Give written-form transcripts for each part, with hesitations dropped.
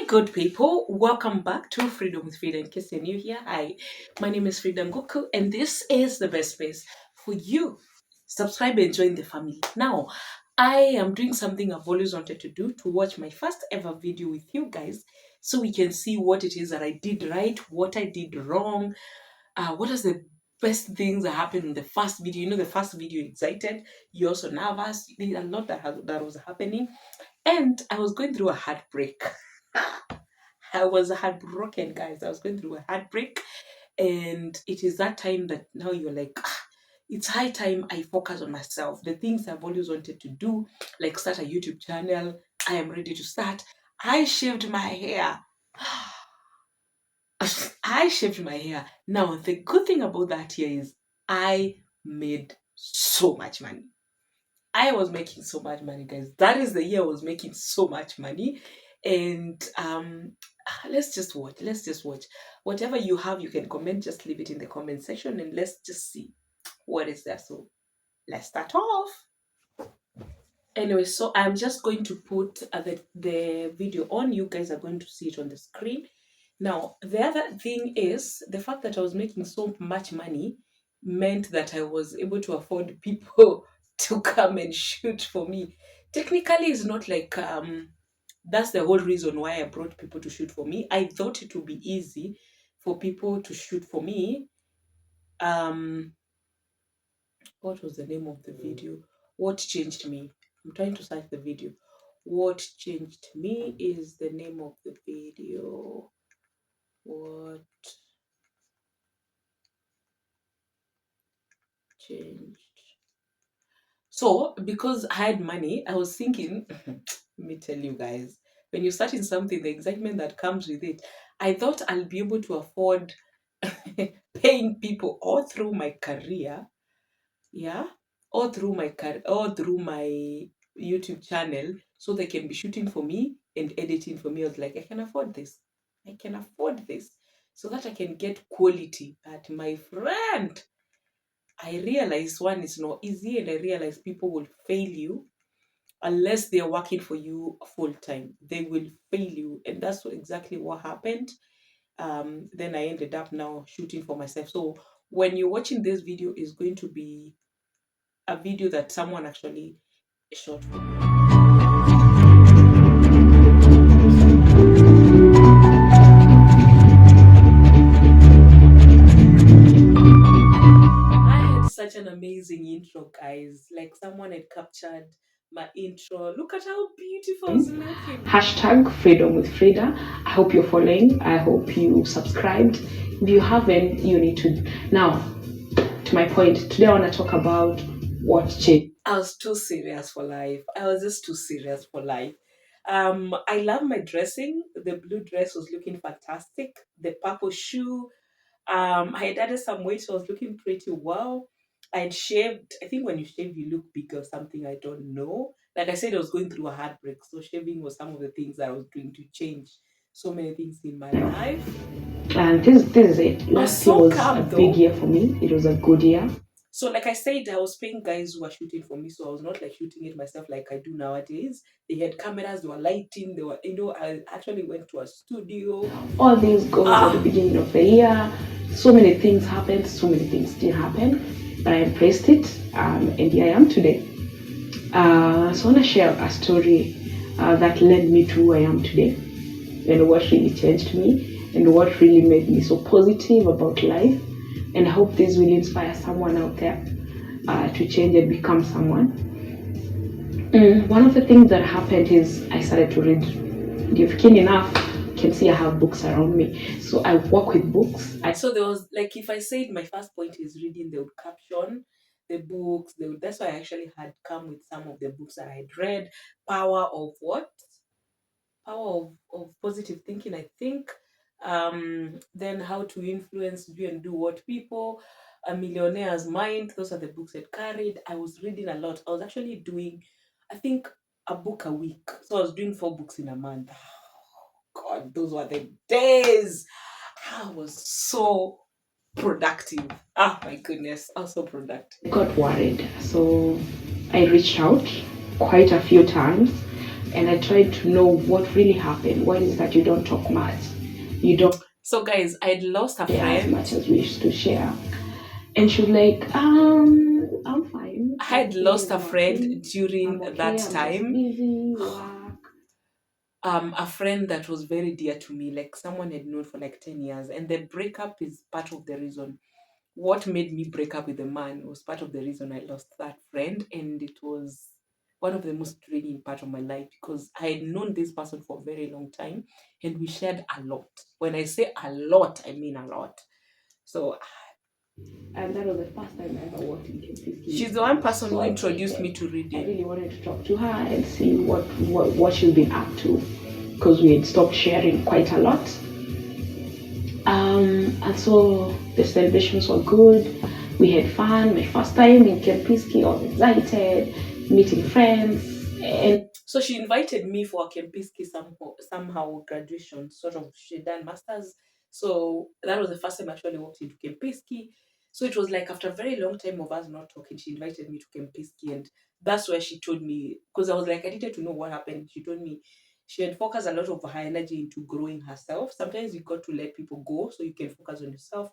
good people, welcome back to Freedom with Frida. In case you're new here, hi, my name is Fridah Nguku, and this is the best place for you. Subscribe and join the family. Now, I am doing something I've always wanted to do, to watch my first ever video with you guys so we can see what it is that I did right, what I did wrong, what are the best things that happened in the first video. You know, the first video, you're excited, you're also nervous, there's a lot that was happening, and I was going through a heartbreak. I was heartbroken, guys. I was going through a heartbreak, and it is that time that now you're like, it's high time I focus on myself. The things I've always wanted to do, like start a YouTube channel, I am ready to start. I shaved my hair. I shaved my hair. Now, the good thing about that here is I made so much money. I was making so much money, guys. That is the year I was making so much money. And let's just watch. Let's just watch. Whatever you have, you can comment. Just leave it in the comment section and let's just see what is there. So let's start off. Anyway, so I'm just going to put the video on. You guys are going to see it on the screen. Now, the other thing is the fact that I was making so much money meant that I was able to afford people to come and shoot for me. Technically, it's not like that's the whole reason why I brought people to shoot for me. I thought it would be easy for people to shoot for me. What was the name of the video? What changed me? I'm trying to search the video. What changed me is the name of the video. What changed? So, because I had money, I was thinking, let me tell you guys, when you start in something, the excitement that comes with it, I thought I'll be able to afford paying people all through my career. Yeah, all through my YouTube channel, so they can be shooting for me and editing for me. I was like, I can afford this. I can afford this, so that I can get quality. But my friend, I realize one is not easy, and I realize people will fail you unless they're working for you full time. They will fail you, and that's exactly what happened. Then I ended up now shooting for myself. So when you're watching this video, is going to be a video that someone actually shot for me. I had such an amazing intro, guys. Like someone had captured my intro. Look at how beautiful it's looking. Hashtag Freedom with Frida. I hope you're following. I hope you subscribed. If you haven't, you need to. Now, to my point, today I want to talk about what changed. I was too serious for life. I was just too serious for life. I love my dressing. The blue dress was looking fantastic. The purple shoe. I had added some weight, so I was looking pretty well. I had shaved. I think when you shave, you look big or something. I don't know. Like I said, I was going through a heartbreak, so shaving was some of the things that I was doing to change so many things in my life. And this is it. Last year was a big year for me. It was a good year. So, like I said, I was paying guys who were shooting for me, so I was not like shooting it myself like I do nowadays. They had cameras, they were lighting, they were, I actually went to a studio. All these goals at the beginning of the year. So many things happened, so many things didn't happen, but I embraced it, and here I am today. So I want to share a story that led me to who I am today, and what really changed me, and what really made me so positive about life. And I hope this will inspire someone out there to change and become someone. One of the things that happened is I started to read. If you're keen enough, you can see I have books around me. So I work with books. So there was, like, if I said my first point is reading, they would caption the books. That's why I actually had come with some of the books that I had read. Power of what? Power of positive thinking, I think. Then How to Influence, Do and Do What People, A Millionaire's Mind. Those are the books I carried. I was reading a lot. I was actually doing, I think, a book a week. So I was doing 4 books in a month. God, those were the days. I was so productive. Oh my goodness, I was so productive. I got worried, so I reached out quite a few times and I tried to know what really happened. What is that you don't talk much? You don't So, guys, I'd lost a share as friend. much as we used to share. And she was like, I'm fine. I had Everything lost is a friend working. during I'm okay. that I'm just time. busy, work. A friend that was very dear to me, like someone I'd known for like 10 years. And the breakup is part of the reason. What made me break up with the man was part of the reason I lost that friend. And it was one of the most draining part of my life because I had known this person for a very long time and we shared a lot. When I say a lot, I mean a lot. So And that was the first time I ever worked in she's KPC. the I one was person so who introduced excited. me to I reading. really wanted to talk to her and see what she's been up to because we had stopped sharing quite a lot. And so the celebrations were good. We had fun. My first time in Kempiski, I was excited, meeting friends. And So she invited me for a Kempiski somehow graduation, sort of. She done masters. So that was the first time I actually walked into Kempiski. So it was like after a very long time of us not talking, she invited me to Kempiski, and that's where she told me because I was like I needed to know what happened. She told me she had focused a lot of her energy into growing herself. Sometimes you got to let people go so you can focus on yourself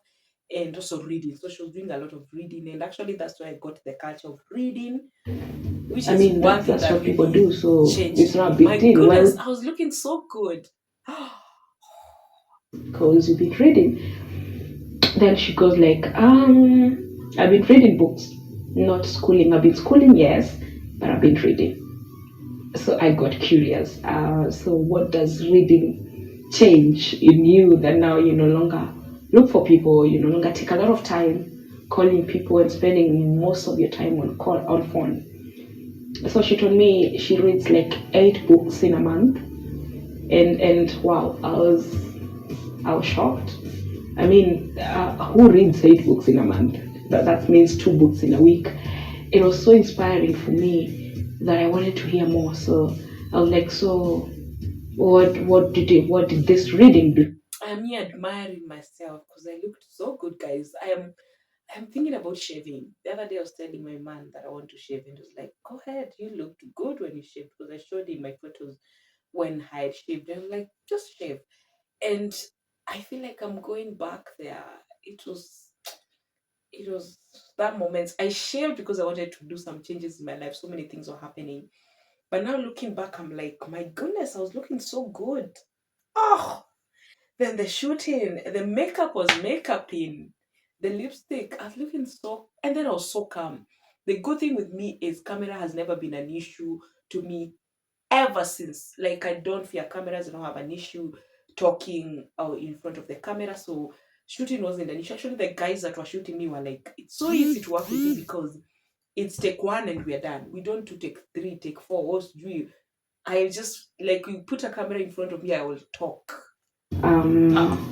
and also reading. So she was doing a lot of reading, and actually that's why I got the culture of reading, which I is mean, one thing that's that what people do, really so it's changed not a me. big My deal. goodness, Well, I was looking so good. because you've been reading. Then she goes like, I've been reading books, not schooling. I've been schooling, yes, but I've been reading. So I got curious. So what does reading change in you that now you no longer look for people, you no longer take a lot of time calling people and spending most of your time on phone. So she told me she reads like 8 books in a month, and wow, I was shocked. I mean, who reads 8 books in a month? That means 2 books in a week. It was so inspiring for me that I wanted to hear more. So I was like, so what did this reading do? I'm here admiring myself because I looked so good, guys. I'm thinking about shaving. The other day I was telling my man that I want to shave, and he was like, "Go ahead, you looked good when you shaved." Because I showed him my photos when I had shaved. I was like, "Just shave," and I feel like I'm going back there. It was that moment. I shaved because I wanted to do some changes in my life. So many things were happening. But now looking back, I'm like, my goodness, I was looking so good. Oh, then the shooting, the makeup was makeuping, the lipstick, I was looking so, and then I was so calm. The good thing with me is camera has never been an issue to me ever since. Like I don't fear cameras. I don't have an issue talking in front of the camera. So shooting wasn't an issue. Actually, the guys that were shooting me were like, "It's so easy to work with you because it's take one and we're done. We don't do take three, take four. What do you?" I just like you put a camera in front of me, I will talk.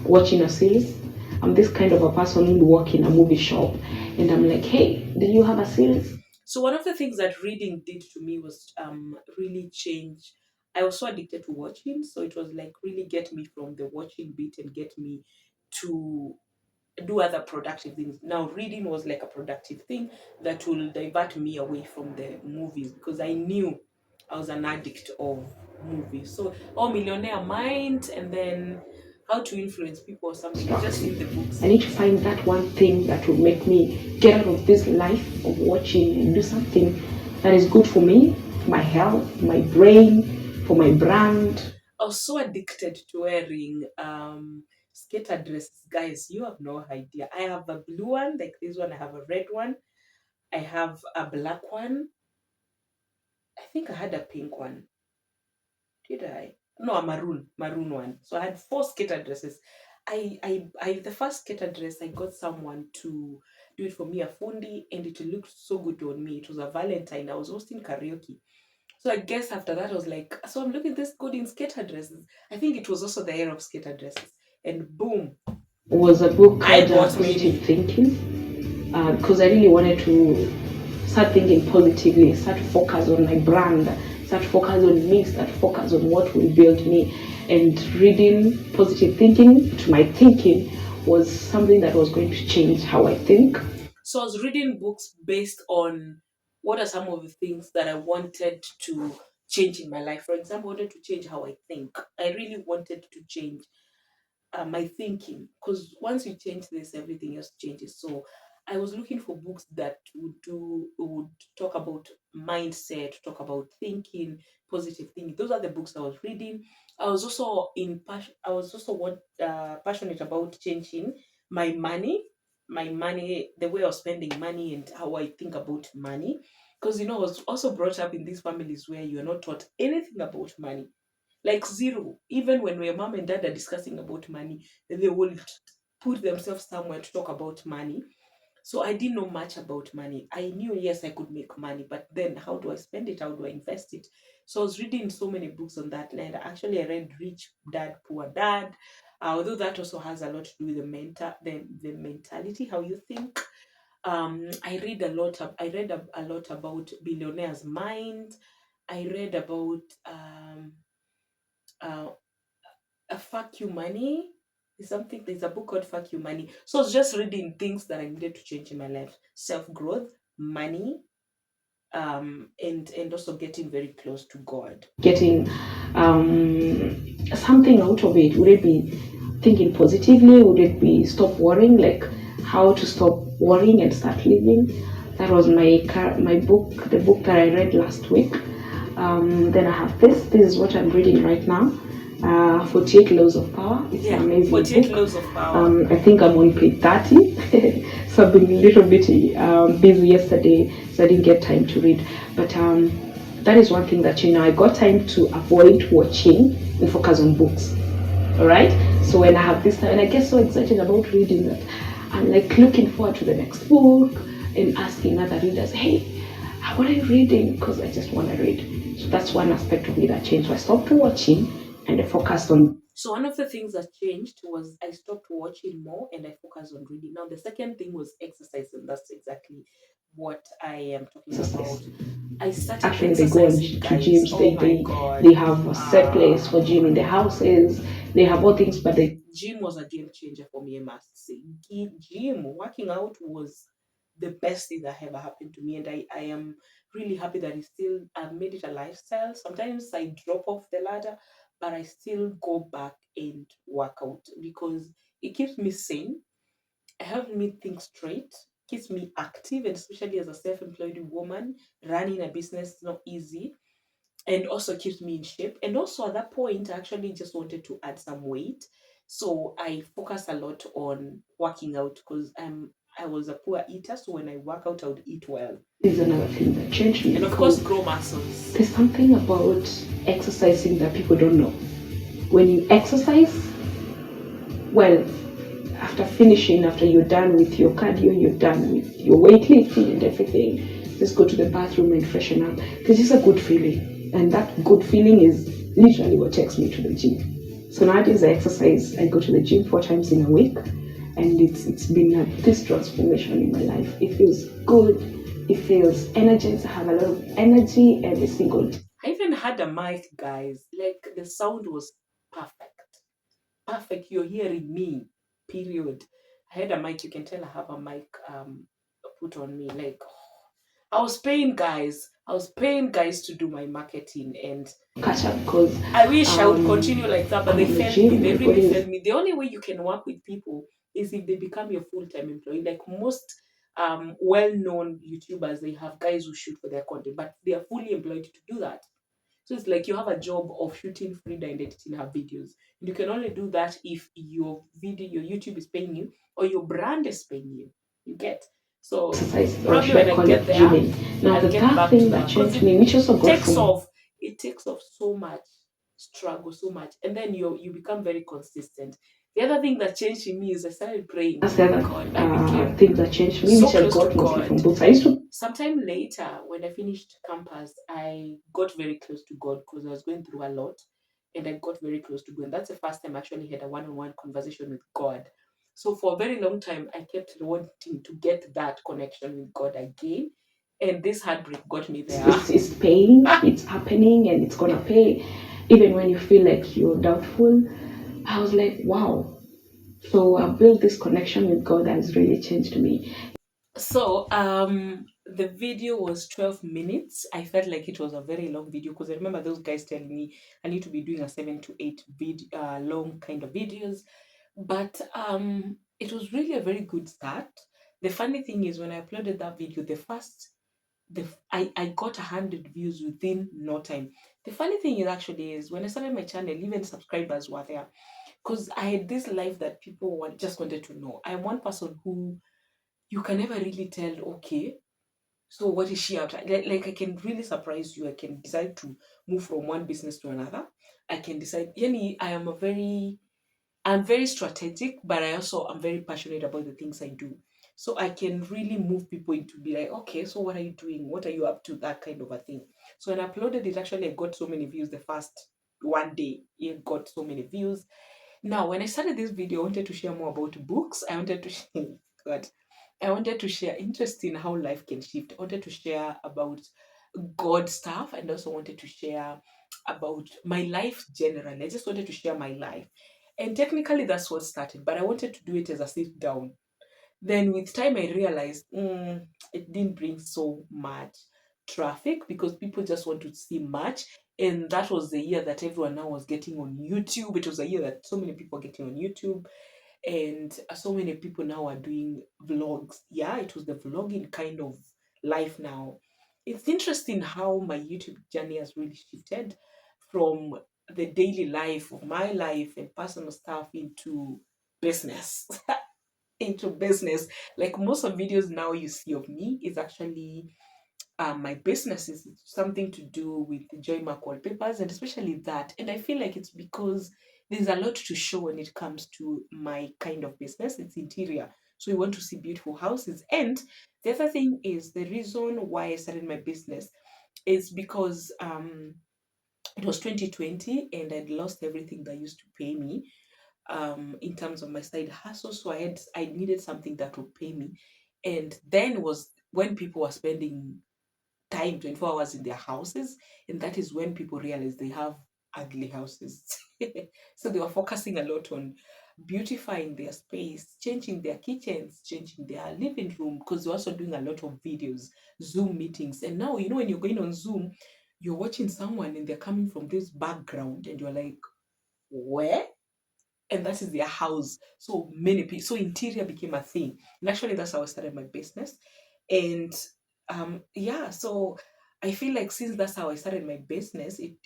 Watching a series. I'm this kind of a person who work in a movie shop, and I'm like, hey, do you have a series? So one of the things that reading did to me was really change. I was so addicted to watching, so it was like really get me from the watching bit and get me to do other productive things. Now reading was like a productive thing that will divert me away from the movies because I knew I was an addict of movies. So Millionaire Mind and then How to Influence People or something. I just seen the books I need to and find that one thing that will make me get out of this life of watching and do something that is good for me, for my health, my brain, for my brand. I was so addicted to wearing skater dresses. Guys, you have no idea. I have a blue one, like this one. I have a red one. I have a black one. I think I had a pink one. Did I? No, a maroon one. So I had 4 skater dresses. The first skater dress I got someone to do it for me, a fundi, and it looked so good on me. It was a Valentine. I was hosting karaoke. So I guess after that, I was like, so I'm looking this good in skater dresses. I think it was also the era of skater dresses. And boom, Was a book I called bought Positive many. Thinking because I really wanted to start thinking positively, start to focus on my brand, start to focus on me, start to focus on what will build me. And reading Positive Thinking to my thinking was something that was going to change how I think. So I was reading books based on what are some of the things that I wanted to change in my life. For example, I wanted to change how I think. I really wanted to change my thinking, because once you change this, everything else changes. So I was looking for books that would talk about mindset, talk about thinking, positive thinking. Those are the books I was reading. I was also passionate about changing my money, the way of spending money and how I think about money. Because I was also brought up in these families where you are not taught anything about money, like zero. Even when your mom and dad are discussing about money, they will put themselves somewhere to talk about money. So I didn't know much about money. I knew, yes, I could make money, but then how do I spend it? How do I invest it? So I was reading so many books on that land. Actually, I read Rich Dad Poor Dad. Although that also has a lot to do with the mentality, how you think. I read a lot about billionaires' mind. I read about uh, a fuck you money. There's a book called Fuck You Money. So I was just reading things that I needed to change in my life. Self-growth, money, and also getting very close to God. Getting something out of it? Would it be thinking positively? Would it be stop worrying, like how to stop worrying and start living? That was my book, the book that I read last week. Then I have this. This is what I'm reading right now. 48 Laws of Power. It's an amazing 48 book. Laws of Power. I think I'm on page 30. So I've been a little bit busy yesterday, so I didn't get time to read. But that is one thing that I got time to avoid watching and focus on books. All right. So when I have this time, and I get so excited about reading that I'm like looking forward to the next book and asking other readers, hey, what are you reading? Because I just want to read. So that's one aspect of me that changed. So I stopped watching and I focused on. So one of the things that changed was I stopped watching more and I focused on reading. Now the second thing was exercise, and that's exactly what I am talking about. I started Actually, they go exercising, to guys. gyms. Oh my god. They have a set place for gym in the houses. They have all things, but they Gym was a game changer for me, I must say. Gym, working out was the best thing that ever happened to me. And I am really happy that I've made it a lifestyle. Sometimes I drop off the ladder, but I still go back and work out because it keeps me sane. It helps me think straight, keeps me active, and especially as a self-employed woman, running a business is not easy, and also keeps me in shape. And also at that point, I actually just wanted to add some weight. So I focus a lot on working out because I was a poor eater. So when I work out, I would eat well. This is another thing that changed me. And of course, grow muscles. There's something about exercising that people don't know. When you exercise, well, after you're done with your cardio, you're done with your weightlifting and everything, just go to the bathroom and freshen up. There's just a good feeling. And that good feeling is literally what takes me to the gym. So nowadays I exercise, I go to the gym 4 times in a week. And it's been this transformation in my life. It feels good. It feels energized. I have a lot of energy every single day. I even had a mic, guys. Like the sound was perfect. Perfect. You're hearing me. Period. I had a mic. You can tell I have a mic put on me. Like I was paying guys to do my marketing, and Catch up because I wish I would continue like that, but they the failed me. gym, They my really body is failed me. The only way you can work with people is if they become your full-time employee. Like most well-known YouTubers, they have guys who shoot for their content, but they are fully employed to do that. So it's like you have a job of shooting Frida and editing her videos. And you can only do that if your YouTube is paying you or your brand is paying you. You get. So exercise, or probably should when I I call get it there, gymming? Now I'll the get third back to thing that that because changed me, which also got takes from off it takes off so much struggle, so much, and then you become very consistent. The other thing that changed in me is I started praying. that's Oh the my other God, I became thing that changed me, so which I close to got mostly from God. books. I used to Sometime later, when I finished campus, I got very close to God because I was going through a lot, and I got very close to God. And that's the first time I actually had a one-on-one conversation with God. So for a very long time, I kept wanting to get that connection with God again, and this heartbreak got me there. it's paying, it's happening, and it's gonna pay, even when you feel like you're doubtful. I was like, wow. So I built this connection with God that has really changed me. So the video was 12 minutes. I felt like it was a very long video because I remember those guys telling me I need to be doing a 7 to 8 long kind of videos. But it was really a very good start. The funny thing is, when I uploaded that video, I got 100 views within no time. The funny thing is actually is when I started my channel, even subscribers were there because I had this life that people just wanted to know. I'm one person who you can never really tell. Okay, so what is she after? Like I can really surprise you. I can decide to move from one business to another. I can decide. Yani, I'm very strategic, but I also am very passionate about the things I do. So I can really move people into be like, okay, so what are you doing? What are you up to? That kind of a thing. So when I uploaded it, actually, I got so many views the first one day. It got so many views. Now, when I started this video, I wanted to share more about books. I wanted to share, God, I wanted to share interest in how life can shift. I wanted to share about God stuff and also wanted to share about my life generally. I just wanted to share my life. And technically, that's what started, but I wanted to do it as a sit down. Then, with time, I realized it didn't bring so much traffic because people just want to see much. And that was the year that everyone now was getting on YouTube. It was a year that so many people are getting on YouTube and so many people now are doing vlogs. Yeah, it was the vlogging kind of life now. It's interesting how my YouTube journey has really shifted from the daily life of my life and personal stuff into business. Into business. Like most of videos now you see of me is actually my business is something to do with Joy Mark wallpapers, and especially that. And I feel like it's because there's a lot to show when it comes to my kind of business. It's interior. So we want to see beautiful houses. And the other thing is the reason why I started my business is because it was 2020 and I'd lost everything that used to pay me in terms of my side hustle. So I needed something that would pay me. And then was when people were spending time 24 hours in their houses, and that is when people realize they have ugly houses. So they were focusing a lot on beautifying their space, changing their kitchens, changing their living room, because they're also doing a lot of videos, Zoom meetings. And now, when you're going on Zoom, you're watching someone and they're coming from this background and you're like, where? And that is their house. So many people, so interior became a thing. And actually, that's how I started my business. And yeah, so I feel like since that's how I started my business, it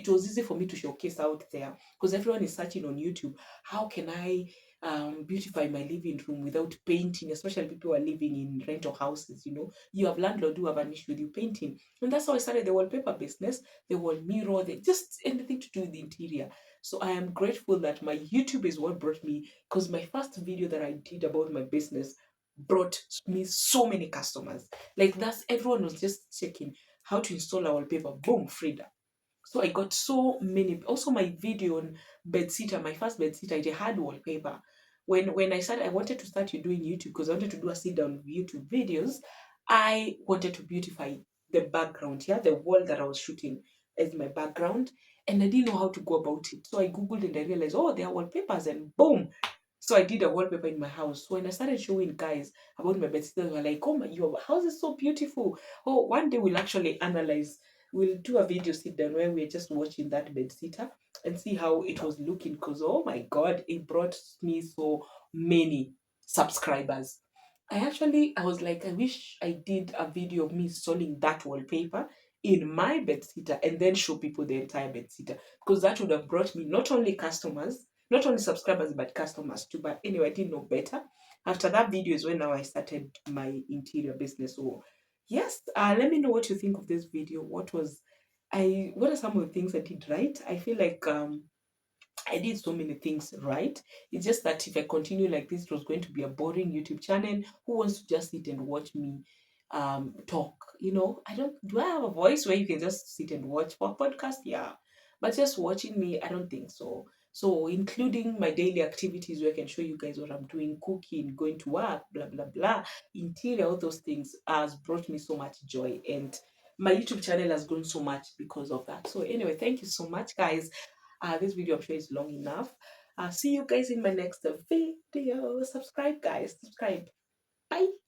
was easy for me to showcase out there because everyone is searching on YouTube. How can I beautify my living room without painting? Especially people who are living in rental houses. You have landlord who have an issue with you painting, and that's how I started the wallpaper business, the wall mirror, just anything to do with the interior. So I am grateful that my YouTube is what brought me, because my first video that I did about my business brought me so many customers. Like that's everyone was just checking how to install a wallpaper. Boom, Frida. So I got so many. Also, my video on bedsitter, my first bedsitter, it had wallpaper. When I wanted to start doing YouTube because I wanted to do a sit down YouTube videos. I wanted to beautify the background, yeah, the wall that I was shooting as my background, and I didn't know how to go about it. So I googled and I realized, oh, there are wallpapers, and boom. So I did a wallpaper in my house. So when I started showing guys about my bedsitter, they were like, "Oh my, your house is so beautiful." Oh, one day we'll actually analyze. We'll do a video sit down where we're just watching that bed sitter and see how it was looking. Because oh my god, it brought me so many subscribers. I was like, I wish I did a video of me installing that wallpaper in my bed sitter and then show people the entire bed sitter, because that would have brought me not only customers, not only subscribers, but customers too. But anyway, I didn't know better. After that video is when now I started my interior business. So yes, let me know what you think of this video. What are some of the things I did right? I feel like I did so many things right. It's just that if I continue like this, it was going to be a boring YouTube channel. Who wants to just sit and watch me talk? I don't do I have a voice where you can just sit and watch for a podcast? Yeah. But just watching me, I don't think so. So including my daily activities where I can show you guys what I'm doing, cooking, going to work, blah blah blah, interior, all those things has brought me so much joy. And my YouTube channel has grown so much because of that. So anyway, thank you so much, guys. This video I'm sure is long enough. See you guys in my next video. Subscribe, guys. Subscribe. Bye.